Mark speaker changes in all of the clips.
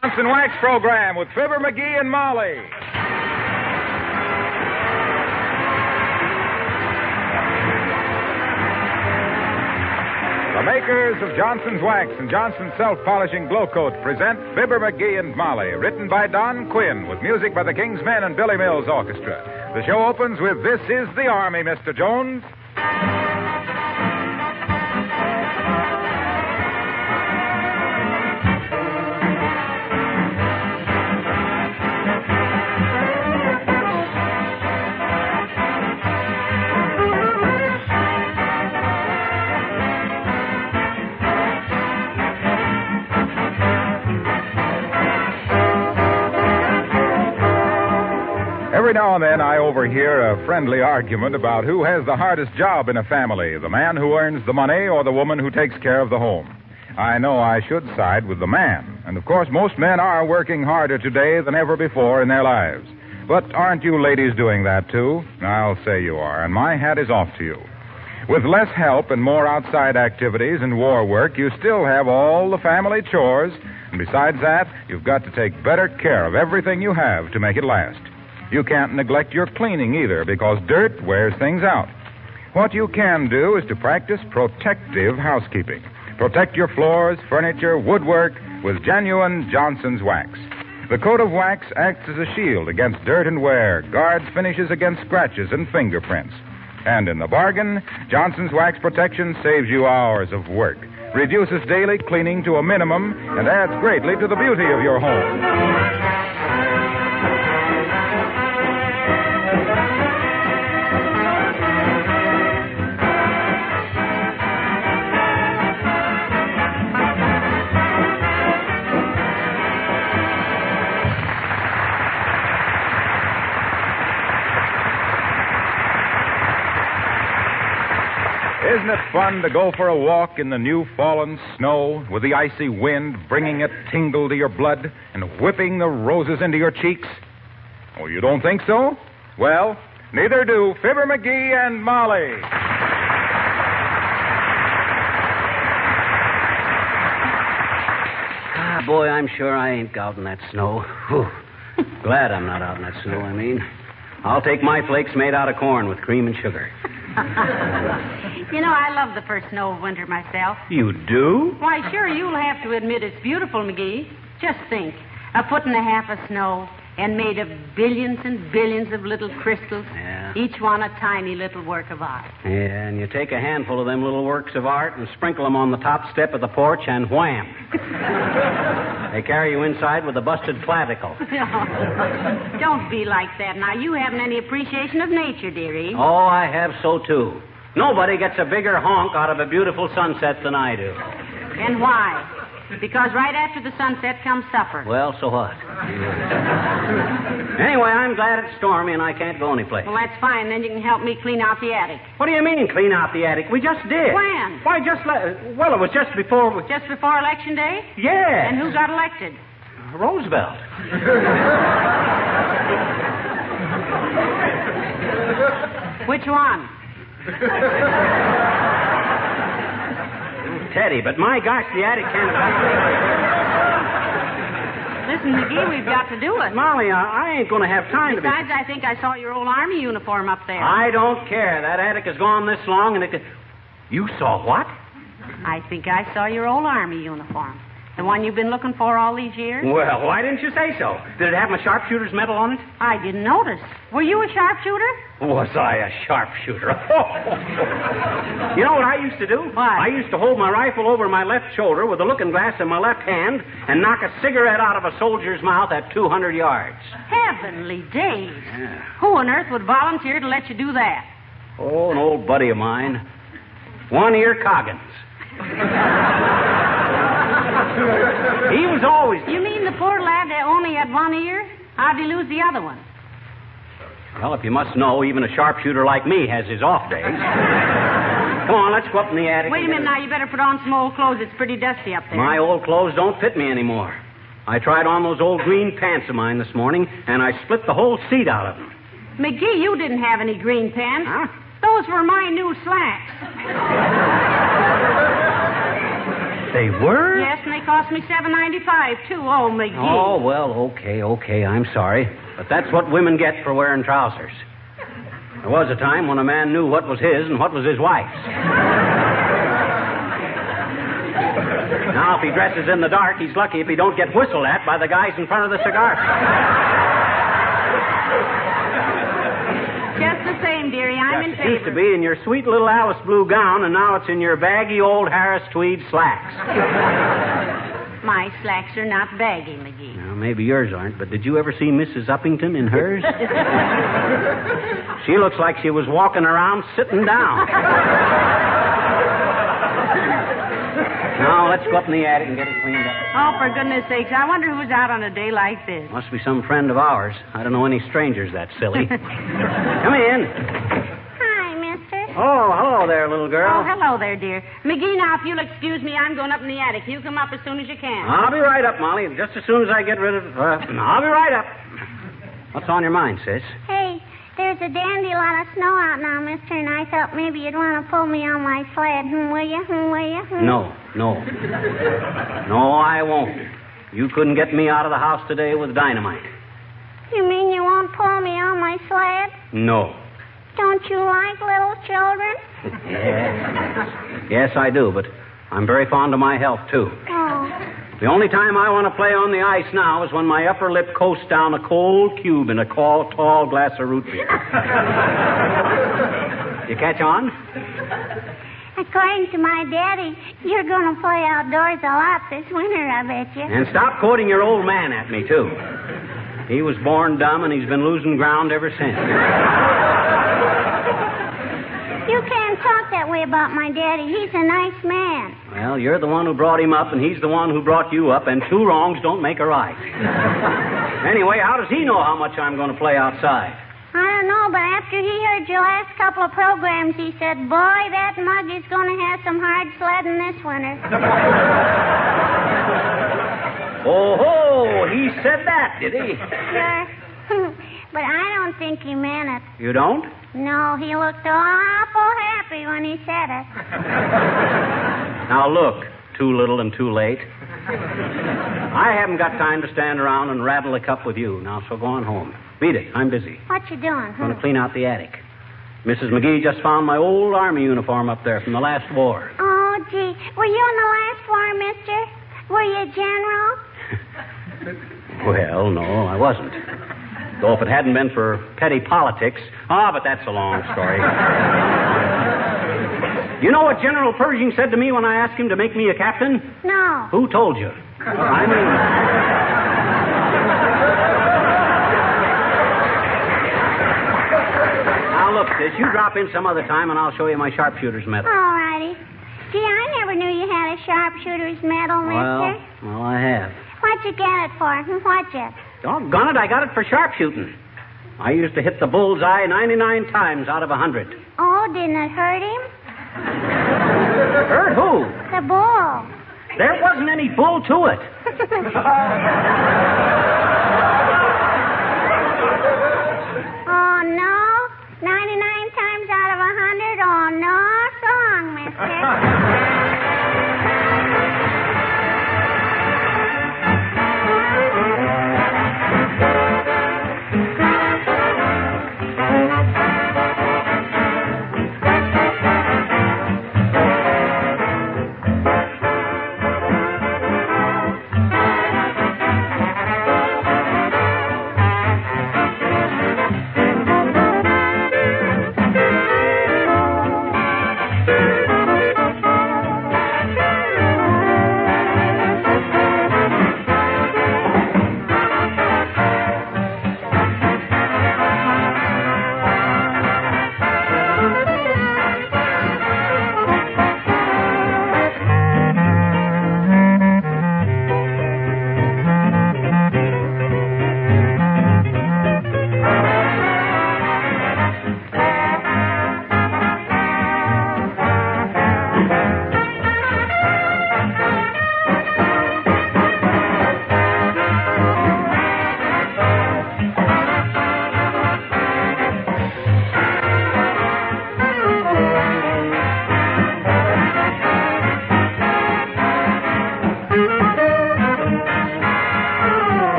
Speaker 1: Johnson Wax program with Fibber McGee and Molly. The makers of Johnson's Wax and Johnson's Self-Polishing Glow Coat present Fibber McGee and Molly, written by Don Quinn with music by the King's Men and Billy Mills Orchestra. The show opens with This Is the Army, Mr. Jones. Every now and then I overhear a friendly argument about who has the hardest job in a family, the man who earns the money or the woman who takes care of the home. I know I should side with the man. And, of course, most men are working harder today than ever before in their lives. But aren't you ladies doing that, too? I'll say you are, and my hat is off to you. With less help and more outside activities and war work, you still have all the family chores, and besides that, you've got to take better care of everything you have to make it last. You can't neglect your cleaning either, because dirt wears things out. What you can do is to practice protective housekeeping. Protect your floors, furniture, woodwork with genuine Johnson's Wax. The coat of wax acts as a shield against dirt and wear, guards finishes against scratches and fingerprints. And in the bargain, Johnson's Wax protection saves you hours of work, reduces daily cleaning to a minimum, and adds greatly to the beauty of your home. Isn't it fun to go for a walk in the new fallen snow with the icy wind bringing a tingle to your blood and whipping the roses into your cheeks? Oh, you don't think so? Well, neither do Fibber McGee and Molly.
Speaker 2: Ah, boy, I'm sure I ain't out in that snow. Whew. Glad I'm not out in that snow, I mean. I'll take my flakes made out of corn with cream and sugar.
Speaker 3: You know, I love the first snow of winter myself.
Speaker 2: You do?
Speaker 3: Why, sure, you'll have to admit it's beautiful, McGee. Just think, 1.5 foot of snow and made of billions and billions of little crystals, each one a tiny little work of art.
Speaker 2: Yeah, and you take a handful of them little works of art and sprinkle them on the top step of the porch, and wham! They carry you inside with a busted clavicle.
Speaker 3: No, don't be like that. Now, you haven't any appreciation of nature, dearie.
Speaker 2: Oh, I have so, too. Nobody gets a bigger honk out of a beautiful sunset than I do.
Speaker 3: And why? Because right after the sunset comes supper.
Speaker 2: Well, so what? Anyway, I'm glad it's stormy and I can't go anyplace.
Speaker 3: Well, that's fine. Then you can help me clean out the attic.
Speaker 2: What do you mean, clean out the attic? We just did.
Speaker 3: When?
Speaker 2: Why, well, it was just before...
Speaker 3: Just before Election Day?
Speaker 2: Yeah.
Speaker 3: And who got elected?
Speaker 2: Roosevelt.
Speaker 3: Which one?
Speaker 2: Teddy, but my gosh, the attic can't...
Speaker 3: Listen, McGee, we've got to do it.
Speaker 2: Molly, I ain't going to have time
Speaker 3: Besides, I think I saw your old Army uniform up there.
Speaker 2: I don't care. That attic has gone this long and it... You saw what?
Speaker 3: I think I saw your old Army uniform. The one you've been looking for all these years?
Speaker 2: Well, why didn't you say so? Did it have my sharpshooter's medal on it?
Speaker 3: I didn't notice. Were you a sharpshooter?
Speaker 2: Was I a sharpshooter? You know what I used to do?
Speaker 3: What?
Speaker 2: I used to hold my rifle over my left shoulder with a looking glass in my left hand and knock a cigarette out of a soldier's mouth at 200 yards.
Speaker 3: Heavenly days.
Speaker 2: Yeah.
Speaker 3: Who on earth would volunteer to let you do that?
Speaker 2: Oh, an old buddy of mine. One-ear Coggins. He was always...
Speaker 3: You mean the poor lad that only had one ear? How'd he lose the other one?
Speaker 2: Well, if you must know, even a sharpshooter like me has his off days. Come on, let's go up in the attic.
Speaker 3: Wait a minute now. You better put on some old clothes. It's pretty dusty up there.
Speaker 2: My old clothes don't fit me anymore. I tried on those old green pants of mine this morning, and I split the whole seat out of them.
Speaker 3: McGee, you didn't have any green pants.
Speaker 2: Huh?
Speaker 3: Those were my new slacks.
Speaker 2: They were?
Speaker 3: Yes, and they cost me $7.95 too. Oh, McGee.
Speaker 2: Oh, well, okay. I'm sorry. But that's what women get for wearing trousers. There was a time when a man knew what was his and what was his wife's. Now, if he dresses in the dark, he's lucky if he don't get whistled at by the guys in front of the cigar shop.
Speaker 3: Just the same, dearie. I'm in favor.
Speaker 2: It used to be in your sweet little Alice blue gown, and now it's in your baggy old Harris tweed slacks.
Speaker 3: My slacks are not baggy, McGee.
Speaker 2: Well, maybe yours aren't, but did you ever see Mrs. Uppington in hers? She looks like she was walking around sitting down. Now, let's go up in the attic and get it cleaned up.
Speaker 3: Oh, for goodness sakes. I wonder who's out on a day like this.
Speaker 2: Must be some friend of ours. I don't know any strangers that silly. Come in.
Speaker 4: Hi, mister.
Speaker 2: Oh, hello there, little girl.
Speaker 3: Oh, hello there, dear. McGee, now, if you'll excuse me, I'm going up in the attic. You come up as soon as you can.
Speaker 2: I'll be right up, Molly. Just as soon as I get rid of... I'll be right up. What's on your mind, sis?
Speaker 4: Hey, there's a dandy lot of snow out now, mister, and I thought maybe you'd want to pull me on my sled. Will you? Will you?
Speaker 2: No. No, I won't. You couldn't get me out of the house today with dynamite.
Speaker 4: You mean you won't pull me on my sled?
Speaker 2: No.
Speaker 4: Don't you like little children?
Speaker 2: Yes, I do, but I'm very fond of my health, too.
Speaker 4: Oh.
Speaker 2: The only time I want to play on the ice now is when my upper lip coasts down a cold cube in a tall glass of root beer. You catch on?
Speaker 4: According to my daddy, you're going to play outdoors a lot this winter, I bet you.
Speaker 2: And stop quoting your old man at me, too. He was born dumb, and he's been losing ground ever since.
Speaker 4: You can't talk that way about my daddy. He's a nice man.
Speaker 2: Well, you're the one who brought him up, and he's the one who brought you up, and two wrongs don't make a right. Anyway, how does he know how much I'm going to play outside?
Speaker 4: I don't know, but after he heard your last couple of programs, he said, boy, that mug is going to have some hard sledding this winter.
Speaker 2: Oh, he said that, did he?
Speaker 4: Sure. But I don't think he meant it.
Speaker 2: You don't?
Speaker 4: No, he looked awful happy when he said it.
Speaker 2: Now, look, too little and too late. I haven't got time to stand around and rattle a cup with you. Now, so go on home. Beat it. I'm busy.
Speaker 4: What you doing?
Speaker 2: I'm going to clean out the attic. Mrs. McGee just found my old Army uniform up there from the last war.
Speaker 4: Oh, gee. Were you in the last war, mister? Were you a general?
Speaker 2: Well, no, I wasn't. Though if it hadn't been for petty politics... but that's a long story. You know what General Pershing said to me when I asked him to make me a captain?
Speaker 4: No.
Speaker 2: Who told you? I mean... Now, look, sis, you drop in some other time, and I'll show you my sharpshooter's medal.
Speaker 4: All righty. Gee, I never knew you had a sharpshooter's medal, mister.
Speaker 2: Well, I have.
Speaker 4: What'd you get it for? What'd you?
Speaker 2: Doggone it, I got it for sharpshooting. I used to hit the bullseye 99 times out of 100.
Speaker 4: Oh, didn't it hurt him?
Speaker 2: Hurt who?
Speaker 4: The bull.
Speaker 2: There wasn't any bull to it.
Speaker 4: Oh, no? 99 times out of 100? Oh, no, song, mister.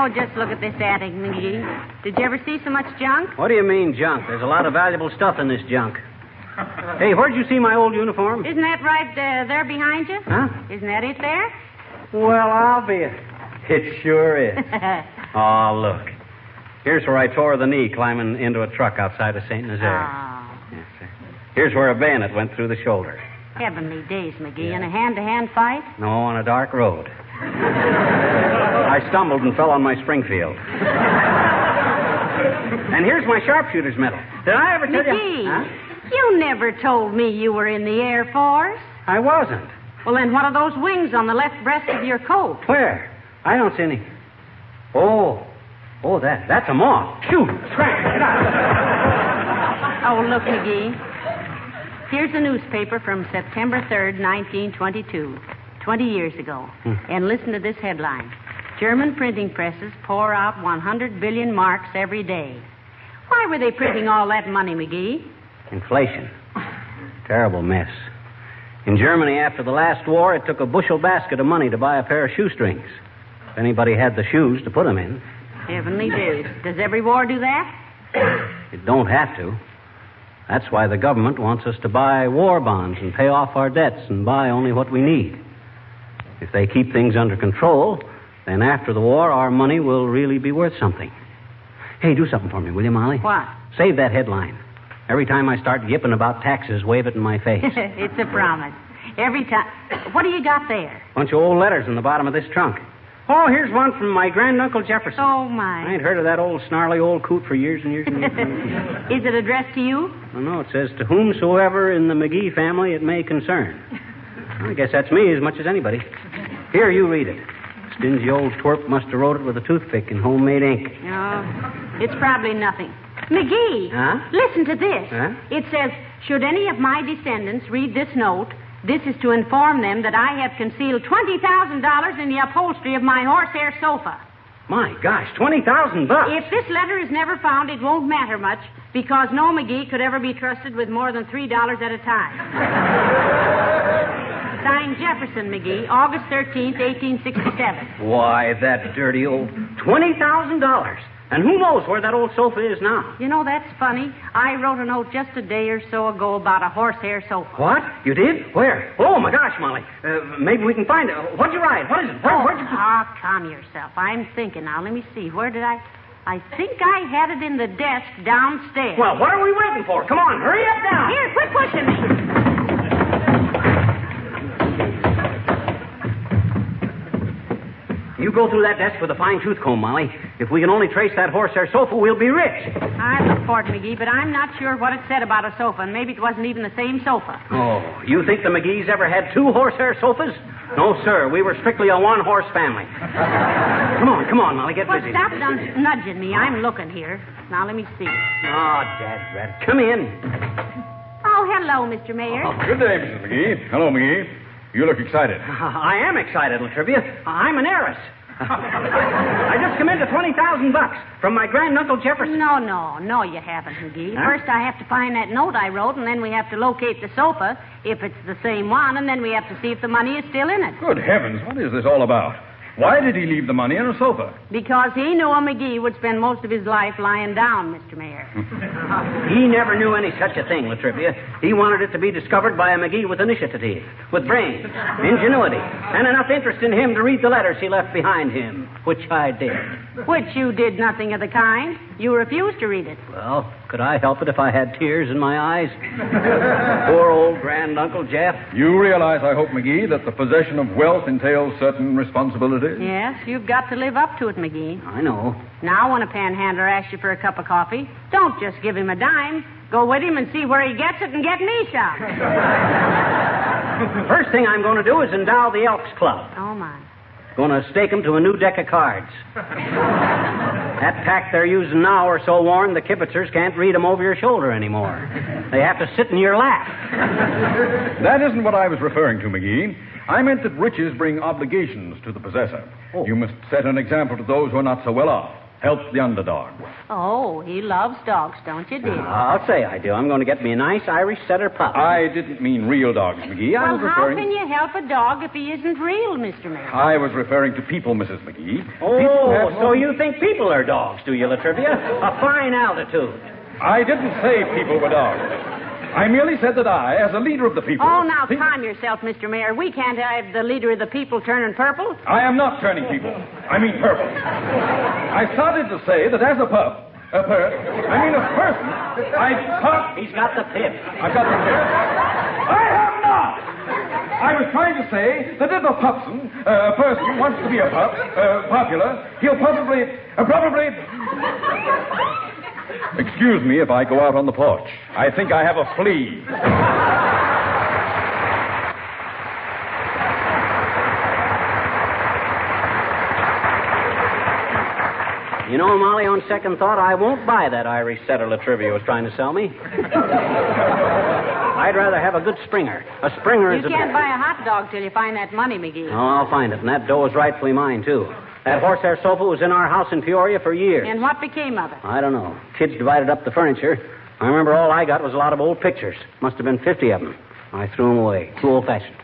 Speaker 3: Oh, just look at this attic, McGee. Did you ever see so much junk?
Speaker 2: What do you mean, junk? There's a lot of valuable stuff in this junk. Hey, where'd you see my old uniform?
Speaker 3: Isn't that right there behind you?
Speaker 2: Huh?
Speaker 3: Isn't that it there?
Speaker 2: Well, I'll be It sure is. Oh, look. Here's where I tore the knee climbing into a truck outside of St. Nazaire.
Speaker 3: Oh.
Speaker 2: Yes, sir. Here's where a bayonet went through the shoulder.
Speaker 3: Heavenly days, McGee. In a hand-to-hand fight?
Speaker 2: No, on a dark road. I stumbled and fell on my Springfield. And here's my sharpshooter's medal. Did I ever tell
Speaker 3: McGee,
Speaker 2: you? Huh?
Speaker 3: you never told me you were in the Air Force.
Speaker 2: I wasn't.
Speaker 3: Well, then what are those wings on the left breast of your coat?
Speaker 2: Where? I don't see any. Oh, that's a moth. Shoot, scratch, get out.
Speaker 3: Oh, look, McGee. Here's a newspaper from September 3rd, 1922, 20 years ago. And listen to this headline. German printing presses pour out 100 billion marks every day. Why were they printing all that money, McGee?
Speaker 2: Inflation. Terrible mess. In Germany, after the last war, it took a bushel basket of money to buy a pair of shoestrings. If anybody had the shoes to put them in.
Speaker 3: Heavenly days. Does every war do that?
Speaker 2: It don't have to. That's why the government wants us to buy war bonds and pay off our debts and buy only what we need. If they keep things under control, then after the war, our money will really be worth something. Hey, do something for me, will you, Molly?
Speaker 3: What?
Speaker 2: Save that headline. Every time I start yipping about taxes, wave it in my face.
Speaker 3: It's a promise. Every time. What do you got there?
Speaker 2: Bunch of old letters in the bottom of this trunk. Oh, here's one from my granduncle Jefferson.
Speaker 3: Oh, my.
Speaker 2: I ain't heard of that old snarly old coot for years and years and years.
Speaker 3: Is it addressed to you?
Speaker 2: No, it says, to whomsoever in the McGee family it may concern. I guess that's me as much as anybody. Here, you read it. Stingy old twerp must have wrote it with a toothpick in homemade ink.
Speaker 3: No, it's probably nothing. McGee,
Speaker 2: Huh?
Speaker 3: listen to this.
Speaker 2: Huh?
Speaker 3: It says, should any of my descendants read this note, this is to inform them that I have concealed $20,000 in the upholstery of my horsehair sofa.
Speaker 2: My gosh, $20,000.
Speaker 3: If this letter is never found, it won't matter much, because no McGee could ever be trusted with more than $3 at a time. Signed Jefferson McGee, August 13th, 1867.
Speaker 2: Why, that dirty old $20,000. And who knows where that old sofa is now?
Speaker 3: You know, that's funny. I wrote a note just a day or so ago about a horsehair sofa.
Speaker 2: What? You did? Where? Oh, my gosh, Molly. Maybe we can find it. What'd you write? What is it? Where'd you...
Speaker 3: Calm yourself. I'm thinking now. Let me see. Where did I think I had it in the desk downstairs.
Speaker 2: Well, what are we waiting for? Come on, hurry up now.
Speaker 3: Here, quit pushing me.
Speaker 2: You go through that desk with a fine-tooth comb, Molly. If we can only trace that horsehair sofa, we'll be rich.
Speaker 3: I look for it, McGee, but I'm not sure what it said about a sofa, and maybe it wasn't even the same sofa.
Speaker 2: Oh, you think the McGees ever had two horsehair sofas? No, sir. We were strictly a one-horse family. Come on, Molly, get
Speaker 3: Well,
Speaker 2: busy.
Speaker 3: stop nudging me. I'm looking here. Now, let me see.
Speaker 2: Oh, Dad, rat. Come in.
Speaker 3: Oh, hello, Mr. Mayor.
Speaker 5: Oh, good day, Mrs. McGee. Hello, McGee. You look excited.
Speaker 2: I am excited, Latrivia. I'm an heiress. I just come into $20,000 from my granduncle Jefferson.
Speaker 3: No, you haven't, McGee.
Speaker 2: Huh?
Speaker 3: First, I have to find that note I wrote, and then we have to locate the sofa, if it's the same one, and then we have to see if the money is still in it.
Speaker 5: Good heavens, what is this all about? Why did he leave the money in a sofa?
Speaker 3: Because he knew a McGee would spend most of his life lying down, Mr. Mayor.
Speaker 2: He never knew any such a thing, Latrivia. He wanted it to be discovered by a McGee with initiative, with brains, ingenuity, and enough interest in him to read the letters he left behind him, which I did.
Speaker 3: Which you did nothing of the kind. You refused to read it.
Speaker 2: Well, could I help it if I had tears in my eyes? Poor old granduncle Jeff.
Speaker 5: You realize, I hope, McGee, that the possession of wealth entails certain responsibilities?
Speaker 3: Yes, you've got to live up to it, McGee.
Speaker 2: I know.
Speaker 3: Now, when a panhandler asks you for a cup of coffee, don't just give him a dime. Go with him and see where he gets it and get me some.
Speaker 2: First thing I'm going to do is endow the Elks Club.
Speaker 3: Oh, my.
Speaker 2: Going to stake them to a new deck of cards. That pack they're using now are so worn the kibitzers can't read them over your shoulder anymore. They have to sit in your lap.
Speaker 5: That isn't what I was referring to, McGee. I meant that riches bring obligations to the possessor.
Speaker 2: Oh.
Speaker 5: You must set an example to those who are not so well off. Help the underdog.
Speaker 3: Oh, he loves dogs, don't you, dear?
Speaker 2: I'll say I do. I'm going to get me a nice Irish setter pup.
Speaker 5: I didn't mean real dogs, McGee. I
Speaker 3: Well,
Speaker 5: was
Speaker 3: how
Speaker 5: referring...
Speaker 3: can you help a dog if he isn't real, Mr. Mayor?
Speaker 5: I was referring to people, Mrs. McGee.
Speaker 2: Oh,
Speaker 5: People who have
Speaker 2: so you think people are dogs, do you, Latrivia? A fine altitude.
Speaker 5: I didn't say people were dogs. I merely said that I, as a leader of the people...
Speaker 3: Oh, now calm yourself, Mr. Mayor. We can't have the leader of the people turning purple.
Speaker 5: I am not turning people. I mean purple. I started to say that as a person,
Speaker 2: He's got the pip.
Speaker 5: I've got the pip. I have not! I was trying to say that if a person wants to be a popular, he'll probably... Excuse me if I go out on the porch. I think I have a flea.
Speaker 2: You know, Molly, on second thought, I won't buy that Irish setter Latrivia was trying to sell me. I'd rather have a good Springer. A Springer is
Speaker 3: You can't buy a hot dog till you find that money, McGee.
Speaker 2: Oh, I'll find it, and that dough is rightfully mine, too. That horsehair sofa was in our house in Peoria for years.
Speaker 3: And what became of it?
Speaker 2: I don't know. Kids divided up the furniture. I remember all I got was a lot of old pictures. Must have been 50 of them. I threw them away. Too old-fashioned.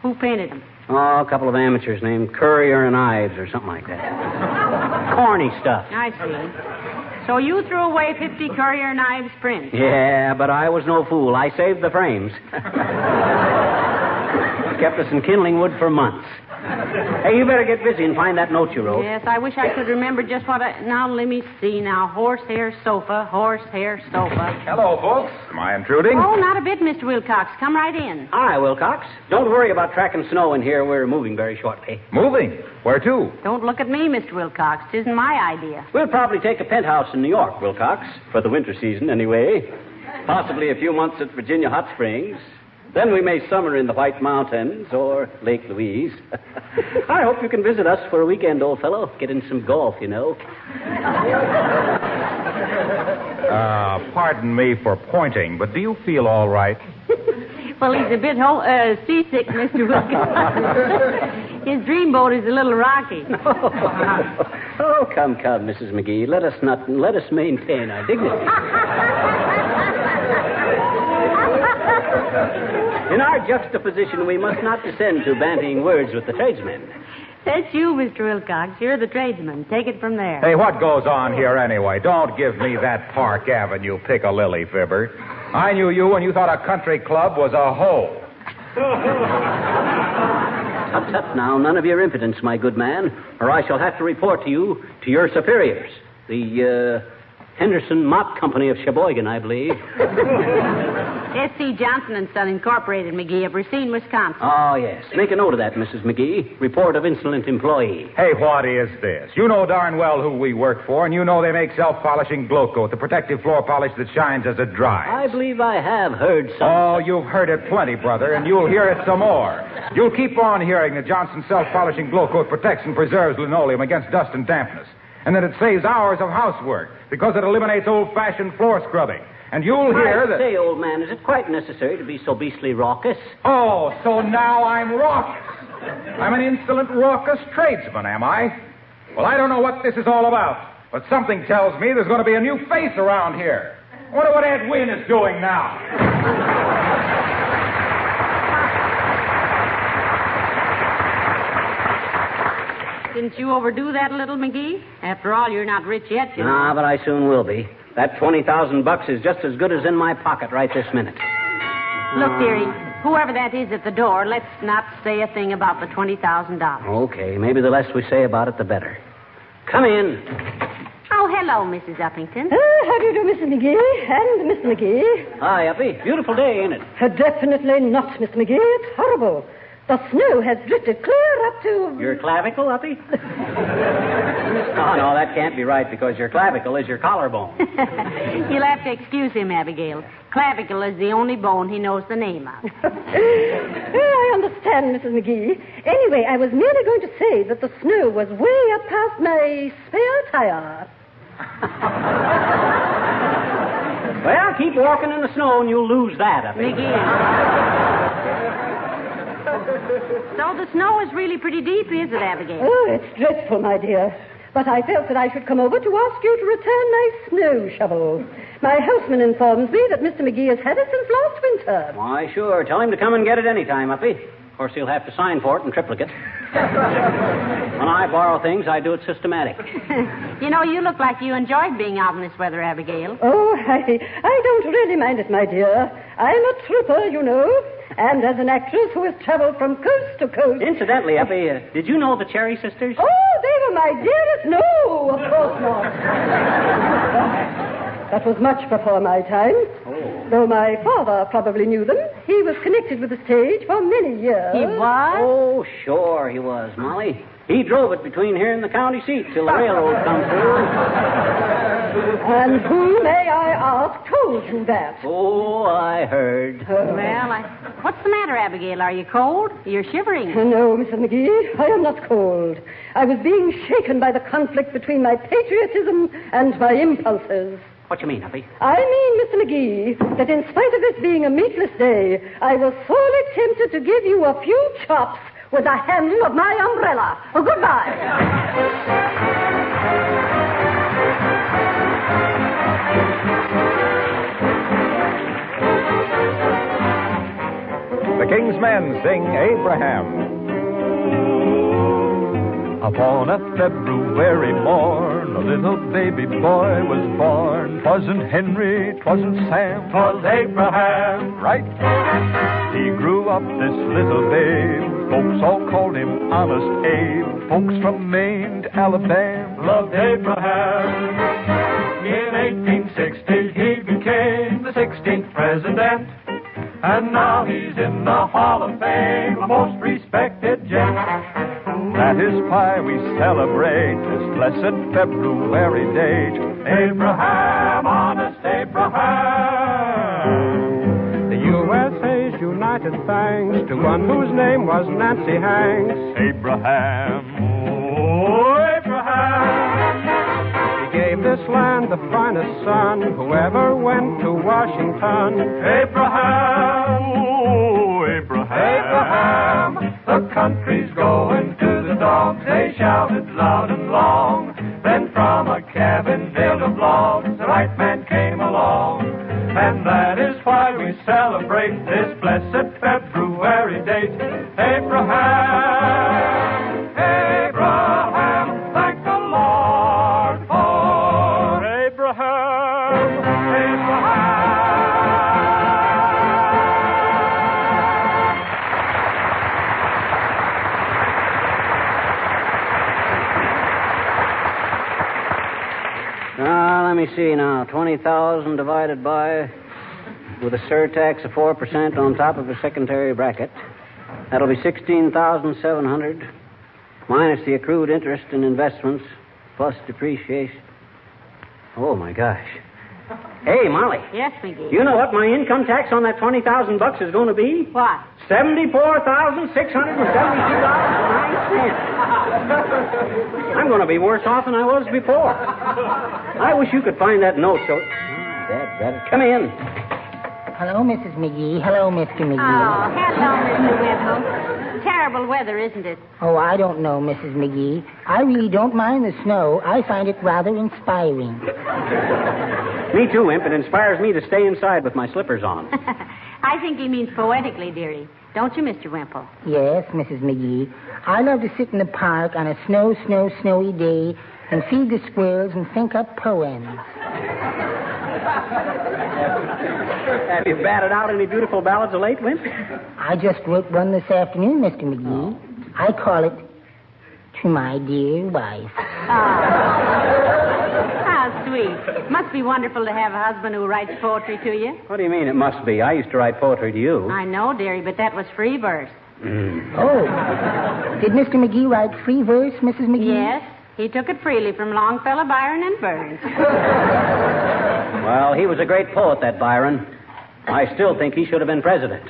Speaker 3: Who painted them?
Speaker 2: Oh, a couple of amateurs named Currier and Ives or something like that. Corny stuff.
Speaker 3: I see. So you threw away 50 Currier and Ives prints?
Speaker 2: Yeah, but I was no fool. I saved the frames. Kept us in kindling wood for months. Hey, you better get busy and find that note you wrote.
Speaker 3: Yes, I wish I could remember just what I... Now, let me see now. Horsehair sofa.
Speaker 1: Hello, folks. Am I intruding?
Speaker 3: Oh, not a bit, Mr. Wilcox. Come right in.
Speaker 2: Hi, Wilcox. Don't worry about tracking snow in here. We're moving very shortly.
Speaker 1: Moving? Where to?
Speaker 3: Don't look at me, Mr. Wilcox. It isn't my idea.
Speaker 2: We'll probably take a penthouse in New York, Wilcox, for the winter season anyway. Possibly a few months at Virginia Hot Springs. Then we may summer in the White Mountains or Lake Louise. I hope you can visit us for a weekend, old fellow. Get in some golf, you know.
Speaker 1: Pardon me for pointing, but do you feel all right?
Speaker 3: Well, he's a bit seasick, Mr. Wilcox. His dreamboat is a little rocky.
Speaker 2: Oh, come, Mrs. McGee. Let us maintain our dignity. In our juxtaposition, we must not descend to bandying words with the tradesmen.
Speaker 3: That's you, Mr. Wilcox. You're the tradesman. Take it from there.
Speaker 1: Hey, what goes on here anyway? Don't give me that Park Avenue piccalilli, Fibber. I knew you when you thought a country club was a hole.
Speaker 2: Tut, now, none of your impudence, my good man, or I shall have to report to you to your superiors. The, Henderson Mop Company of Sheboygan, I believe.
Speaker 3: S.C. Johnson & Son Incorporated, McGee, of Racine, Wisconsin.
Speaker 2: Oh, yes. Make a note of that, Mrs. McGee. Report of insolent employee.
Speaker 1: Hey, what is this? You know darn well who we work for, and you know they make self-polishing glow coat, the protective floor polish that shines as it dries.
Speaker 2: I believe I have heard some.
Speaker 1: Oh, you've heard it plenty, brother, and you'll hear it some more. You'll keep on hearing that Johnson self-polishing glow coat protects and preserves linoleum against dust and dampness, and that it saves hours of housework because it eliminates old-fashioned floor scrubbing. And you'll hear that...
Speaker 2: Say, old man, is it quite necessary to be so beastly raucous?
Speaker 1: Oh, so now I'm raucous. I'm an insolent, raucous tradesman, am I? Well, I don't know what this is all about, but something tells me there's going to be a new face around here. I wonder what Ed Wynn is doing now.
Speaker 3: Didn't you overdo that a little, McGee? After all, you're not rich yet, you know.
Speaker 2: Nah, but I soon will be. That $20,000 is just as good as in my pocket right this minute.
Speaker 3: Look, dearie, whoever that is at the door, let's not say a thing about the $20,000.
Speaker 2: Okay, maybe the less we say about it, the better. Come in.
Speaker 3: Oh, hello, Mrs. Uppington.
Speaker 6: How do you do, Mrs. McGee and Miss McGee?
Speaker 2: Hi, Uppy. Beautiful day, ain't it?
Speaker 6: Definitely not, Miss McGee. It's horrible. The snow has drifted clear up to...
Speaker 2: Your clavicle, Uppy? Oh, no, that can't be right because your clavicle is your collarbone.
Speaker 3: You'll have to excuse him, Abigail. Clavicle is the only bone he knows the name of.
Speaker 6: I understand, Mrs. McGee. Anyway, I was merely going to say that the snow was way up past my spare tire.
Speaker 2: Well, keep walking in the snow and you'll lose that, Uppy.
Speaker 3: McGee. So the snow is really pretty deep, is it, Abigail?
Speaker 6: Oh, it's dreadful, my dear. But I felt that I should come over to ask you to return my snow shovel. My houseman informs me that Mr. McGee has had it since last winter.
Speaker 2: Why, sure. Tell him to come and get it any time, Uppy. Of course, he'll have to sign for it in triplicate. When I borrow things, I do it systematic.
Speaker 3: You know, you look like you enjoyed being out in this weather, Abigail.
Speaker 6: Oh, I don't really mind it, my dear. I'm a trooper, you know. And as an actress who has traveled from coast to coast...
Speaker 2: Incidentally, Effie, did you know the Cherry Sisters?
Speaker 6: Oh, they were my dearest... No, of course not. That was much before my time.
Speaker 2: Oh.
Speaker 6: Though my father probably knew them. He was connected with the stage for many years.
Speaker 3: He was?
Speaker 2: Oh, sure he was, Molly. He drove it between here and the county seat till the railroad come through.
Speaker 6: And who, may I ask, told you that?
Speaker 2: Oh, I heard.
Speaker 3: Well, what's the matter, Abigail? Are you cold? You're shivering.
Speaker 6: No, Mrs. McGee, I am not cold. I was being shaken by the conflict between my patriotism and my impulses.
Speaker 2: What you mean, Effie?
Speaker 6: I mean, Mr. McGee, that in spite of this being a meatless day, I was sorely tempted to give you a few chops with the handle of my umbrella. Oh, goodbye.
Speaker 1: The King's Men sing Abraham.
Speaker 7: Upon a February morn, a little baby boy was born. 'Twasn't Henry, 'twasn't Sam, 'twas Abraham. Right? He grew up, this little babe. Folks all called him Honest Abe. Folks from Maine to Alabama loved Abraham. In 1860, he became the 16th president. And now he's in the Hall of Fame, a most respected gent. That is why we celebrate this blessed February date. Abraham, honest Abraham.
Speaker 8: The USA's united thanks to one whose name was Nancy Hanks.
Speaker 7: Abraham, oh, Abraham.
Speaker 8: He gave this land the finest son who ever went to Washington.
Speaker 7: Abraham, oh, Abraham. Abraham, the country's going to the dogs. They shouted loud and long. Then from a cabin built of logs, the right man came along. And that is why we celebrate this blessed February date. Abraham, Abraham, thank the Lord for Abraham, Abraham.
Speaker 2: Let me see now. 20,000 divided by, with a surtax of 4% on top of a secondary bracket. That'll be 16,700 minus the accrued interest and investments plus depreciation. Oh, my gosh. Hey, Molly.
Speaker 3: Yes, McGee.
Speaker 2: You know what my income tax on that $20,000 is going to be?
Speaker 3: What?
Speaker 2: $74,672.09. I'm going to be worse off than I was before. I wish you could find that note so... Dad, come in.
Speaker 9: Hello, Mrs. McGee. Hello, Mr. McGee.
Speaker 3: Oh, hello, Mr. Wimple. Terrible weather, isn't it?
Speaker 9: Oh, I don't know, Mrs. McGee. I really don't mind the snow. I find it rather inspiring.
Speaker 2: Me too, Imp. It inspires me to stay inside with my slippers on.
Speaker 3: I think he means poetically, dearie. Don't you, Mr. Wimple?
Speaker 9: Yes, Mrs. McGee. I love to sit in the park on a snowy day and feed the squirrels and think up poems.
Speaker 2: Have you batted out any beautiful ballads of late, Wimp?
Speaker 9: I just wrote one this afternoon, Mr. McGee.
Speaker 2: Oh.
Speaker 9: I call it To My Dear Wife.
Speaker 3: How sweet. Must be wonderful to have a husband who writes poetry to you.
Speaker 2: What do you mean it must be? I used to write poetry to you.
Speaker 3: I know, dearie, but that was free verse.
Speaker 9: Oh. Did Mr. McGee write free verse, Mrs. McGee?
Speaker 3: Yes. He took it freely from Longfellow, Byron, and Burns.
Speaker 2: Well, he was a great poet, that Byron. I still think he should have been president.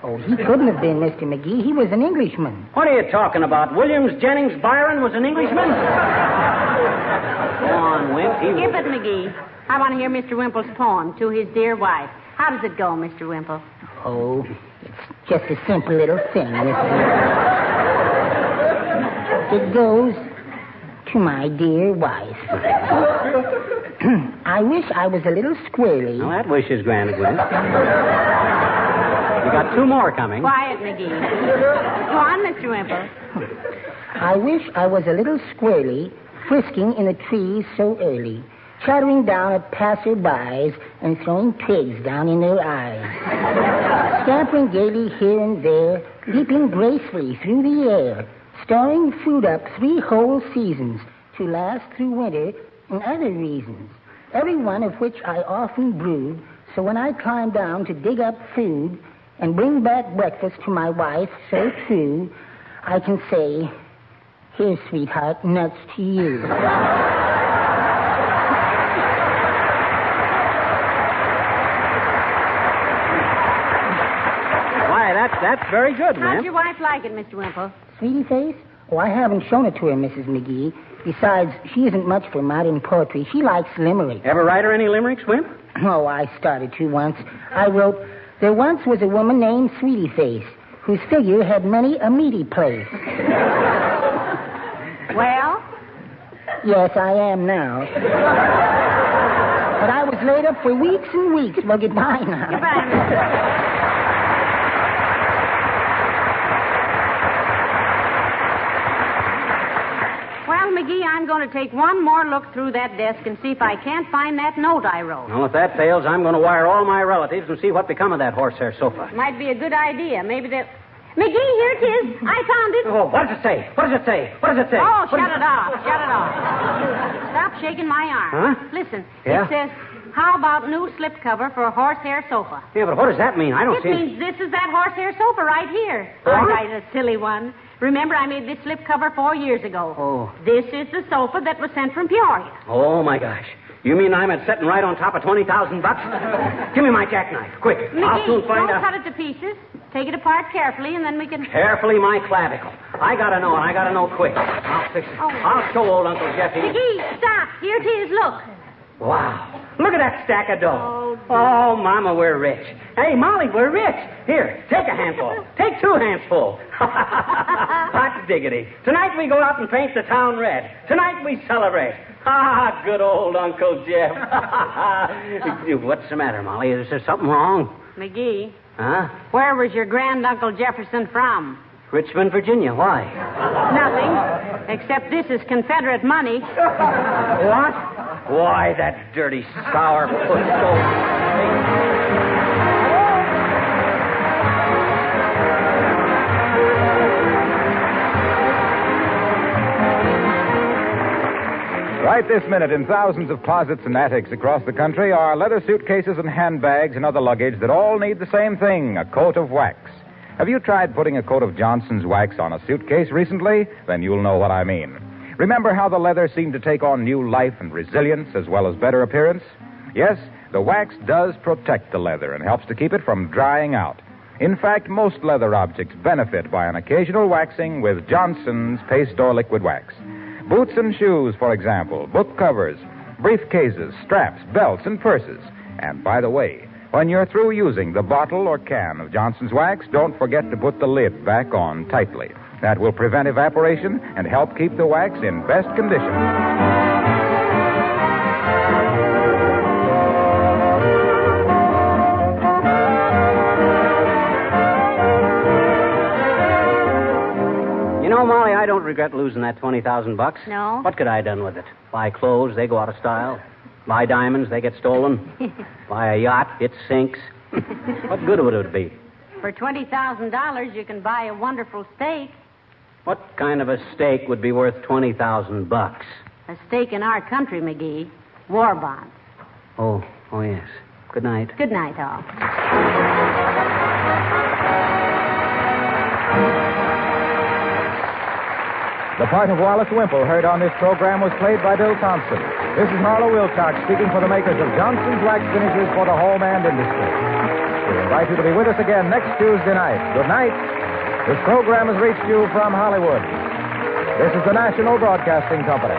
Speaker 9: Oh, he couldn't have been, Mr. McGee. He was an Englishman.
Speaker 2: What are you talking about? Williams Jennings Byron was an Englishman? Go on, Wimp.
Speaker 3: Skip it, McGee. I want to hear Mr. Wimple's poem, To His Dear Wife. How does it go, Mr. Wimple?
Speaker 9: Oh, it's just a simple little thing, Mr. It goes, To my dear wife. I wish I was a little squirrely.
Speaker 2: Well, that wish is granted, Wimp. We got two more coming.
Speaker 3: Quiet, McGee. Go on, Mr. Wimple.
Speaker 9: I wish I was a little squirrely, frisking in the trees so early, chattering down at passer-bys and throwing twigs down in their eyes, scampering gaily here and there, leaping gracefully through the air, storing food up 3 whole seasons to last through winter and other reasons, every one of which I often brood, so when I climb down to dig up food and bring back breakfast to my wife so true, I can say, "Here, sweetheart, nuts to you."
Speaker 2: Why, that's very good,
Speaker 3: How's
Speaker 2: ma'am.
Speaker 3: your wife like it, Mr. Wimple?
Speaker 9: Sweetie face? Oh, I haven't shown it to her, Mrs. McGee. Besides, she isn't much for modern poetry. She likes limerick.
Speaker 2: Ever write her any limericks, Wimp?
Speaker 9: Oh, I started to once. I wrote, "There once was a woman named Sweetie Face, whose figure had many a meaty place."
Speaker 3: Well?
Speaker 9: Yes, I am now. But I was laid up for weeks and weeks. Well, goodbye now.
Speaker 3: Goodbye, Mr. Well, McGee, I'm going to take one more look through that desk and see if I can't find that note I wrote.
Speaker 2: Well, if that fails, I'm going to wire all my relatives and see what become of that horsehair sofa.
Speaker 3: Might be a good idea. Maybe they'll... McGee, here it is. I found it.
Speaker 2: Oh, what does it say? What does it say? What does it say?
Speaker 3: Oh, shut it off. Shut it off. Stop shaking my arm.
Speaker 2: Huh?
Speaker 3: Listen.
Speaker 2: Yeah?
Speaker 3: It says, how about new slipcover for a horsehair sofa?
Speaker 2: Yeah, but what does that mean? I don't
Speaker 3: It
Speaker 2: see
Speaker 3: means this is that horsehair sofa right here.
Speaker 2: What?
Speaker 3: All right, a silly one. Remember, I made this slipcover 4 years ago.
Speaker 2: Oh.
Speaker 3: This is the sofa that was sent from Peoria.
Speaker 2: Oh, my gosh. You mean I'm sitting right on top of $20,000? Give me my jackknife, quick. I'll
Speaker 3: McGee,
Speaker 2: soon find
Speaker 3: don't
Speaker 2: out.
Speaker 3: cut it to pieces. Take it apart carefully, and then we can...
Speaker 2: Carefully, my clavicle. I gotta know, and I gotta know quick. I'll fix it.
Speaker 3: Oh.
Speaker 2: I'll show old Uncle Jeffy.
Speaker 3: McGee, stop. Here it is. Look.
Speaker 2: Wow. Look at that stack of dough. Oh, Mama, we're rich. Hey, Molly, we're rich. Here, take a handful. Take 2 handfuls. Hot diggity. Tonight we go out and paint the town red. Tonight we celebrate. Ah, good old Uncle Jeff. What's the matter, Molly? Is there something wrong?
Speaker 3: McGee,
Speaker 2: Huh?
Speaker 3: where was your grand-uncle Jefferson from?
Speaker 2: Richmond, Virginia. Why?
Speaker 3: Nothing, except this is Confederate money.
Speaker 2: What? Why, that dirty, sour-puss old...
Speaker 1: Right this minute, in thousands of closets and attics across the country are leather suitcases and handbags and other luggage that all need the same thing, a coat of wax. Have you tried putting a coat of Johnson's wax on a suitcase recently? Then you'll know what I mean. Remember how the leather seemed to take on new life and resilience as well as better appearance? Yes, the wax does protect the leather and helps to keep it from drying out. In fact, most leather objects benefit by an occasional waxing with Johnson's paste or liquid wax. Boots and shoes, for example, book covers, briefcases, straps, belts, and purses. And by the way, when you're through using the bottle or can of Johnson's wax, don't forget to put the lid back on tightly. That will prevent evaporation and help keep the wax in best condition.
Speaker 2: You know, Molly, I don't regret losing that $20,000.
Speaker 3: No?
Speaker 2: What could I have done with it? Buy clothes, they go out of style. Buy diamonds, they get stolen. Buy a yacht, it sinks. What good would it be?
Speaker 3: For $20,000, you can buy a wonderful steak.
Speaker 2: What kind of a steak would be worth $20,000?
Speaker 3: A steak in our country, McGee. War bonds.
Speaker 2: Oh, yes. Good night.
Speaker 3: Good night, all.
Speaker 1: The part of Wallace Wimple heard on this program was played by Bill Thompson. This is Marlowe Wilcox speaking for the makers of Johnson's Wax Finishes for the home and industry. We invite you to be with us again next Tuesday night. Good night. This program has reached you from Hollywood. This is the National Broadcasting Company.